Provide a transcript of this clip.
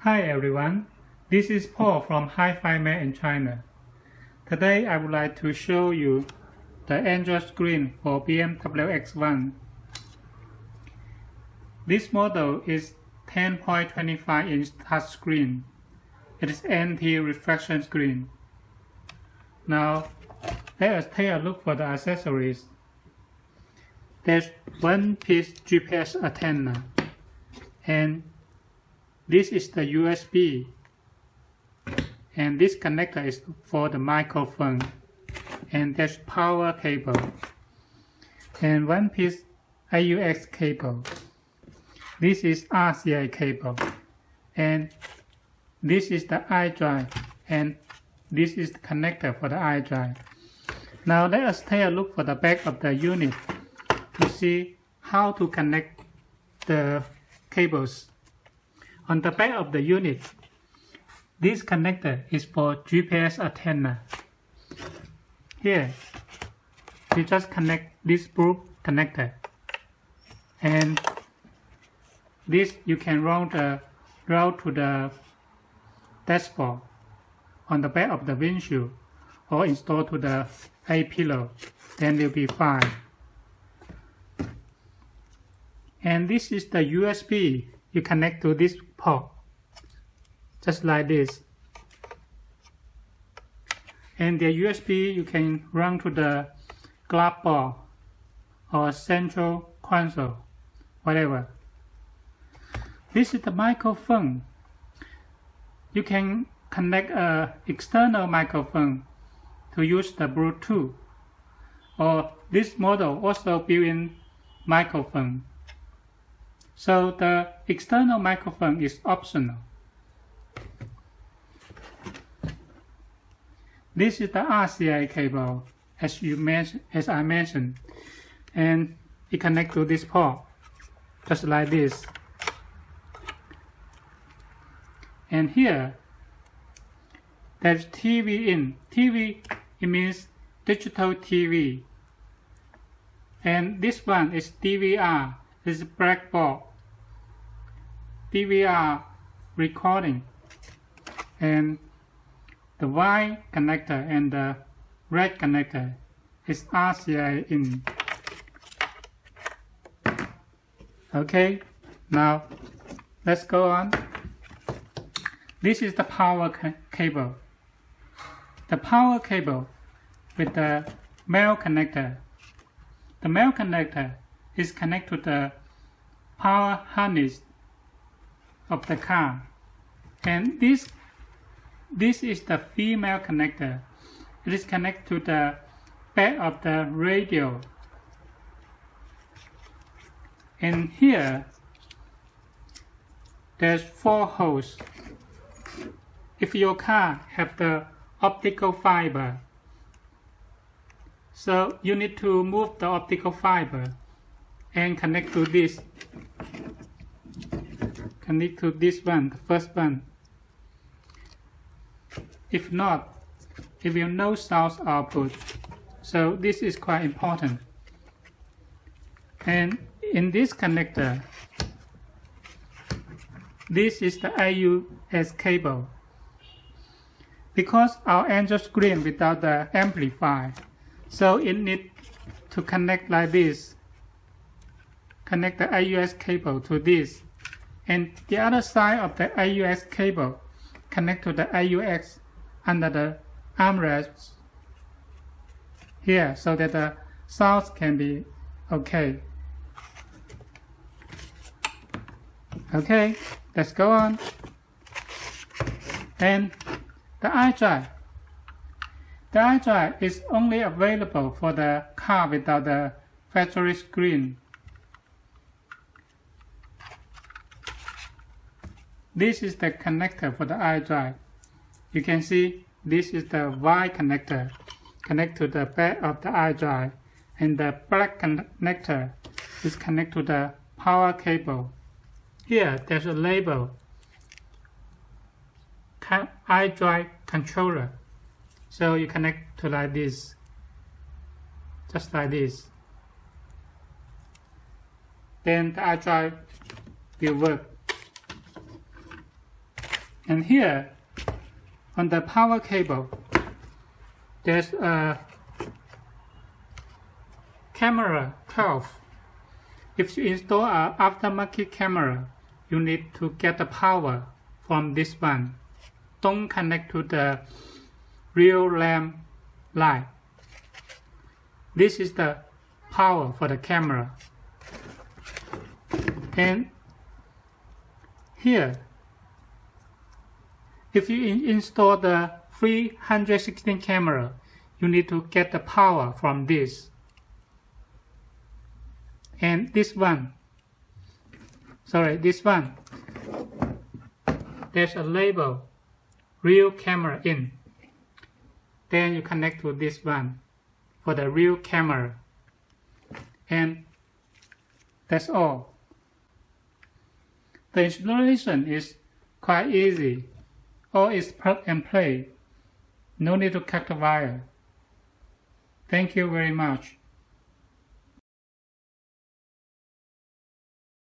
Hi everyone, this is Paul from Hi-Fi Man in China. Today I would like to show you the Android screen for BMW X1. This model is 10.25-inch touchscreen. It is anti-reflection screen. Now let us take a look for the accessories. There's one piece GPS antenna, and this is the USB, and this connector is for the microphone, and there's power cable, and one piece AUX cable. This is RCA cable, and this is the idrive, and this is the connector for the idrive. Now let us take a look for the back of the unit to see how to connect the cables. On the back of the unit, this connector is for GPS antenna. Here, you just connect this blue connector, and this you can route to the dashboard on the back of the windshield, or install to the A-pillow. Then you'll be fine. And this is the USB. You connect to this port, just like this. And the USB you can run to the glove board or central console, whatever. This is the microphone. You can connect an external microphone to use the Bluetooth, or this model also built-in microphone. So the external microphone is optional. This is the RCA cable, as I mentioned, and it connects to this port, just like this. And here, there's TV in. TV, it means digital TV. And this one is DVR. This is blackboard, DVR recording, and the white connector and the red connector is RCA in. Okay, now let's go on. This is the power cable. The power cable with the male connector. The male connector is connected to the power harness of the car, and this is the female connector. It is connected to the back of the radio, and here there's 4 holes. If your car have the optical fiber, so you need to move the optical fiber and connect to this. Connect to this one, the first one. If not, it will no sound output. So this is quite important. And in this connector, this is the AUX cable. Because our Android screen without the amplifier, so it needs to connect like this. Connect the AUX cable to this, and the other side of the AUX cable connect to the AUX under the armrest here, so that the sounds can be okay. Okay, let's go on. And the idrive. The idrive is only available for the car without the factory screen. This is the connector for the idrive. You can see this is the white connector, connect to the back of the idrive, and the black connector is connected to the power cable. Here there's a label, idrive controller. So you connect to like this, just like this. Then the idrive will work. And here on the power cable, there's a camera 12. If you install an aftermarket camera, you need to get the power from this one. Don't connect to the real lamp light. This is the power for the camera. And here, if you install the 316 camera, you need to get the power from this. And this one, there's a label, real camera in. Then you connect to this one for the real camera. And that's all. The installation is quite easy. All is plug and play. No need to cut the wire. Thank you very much.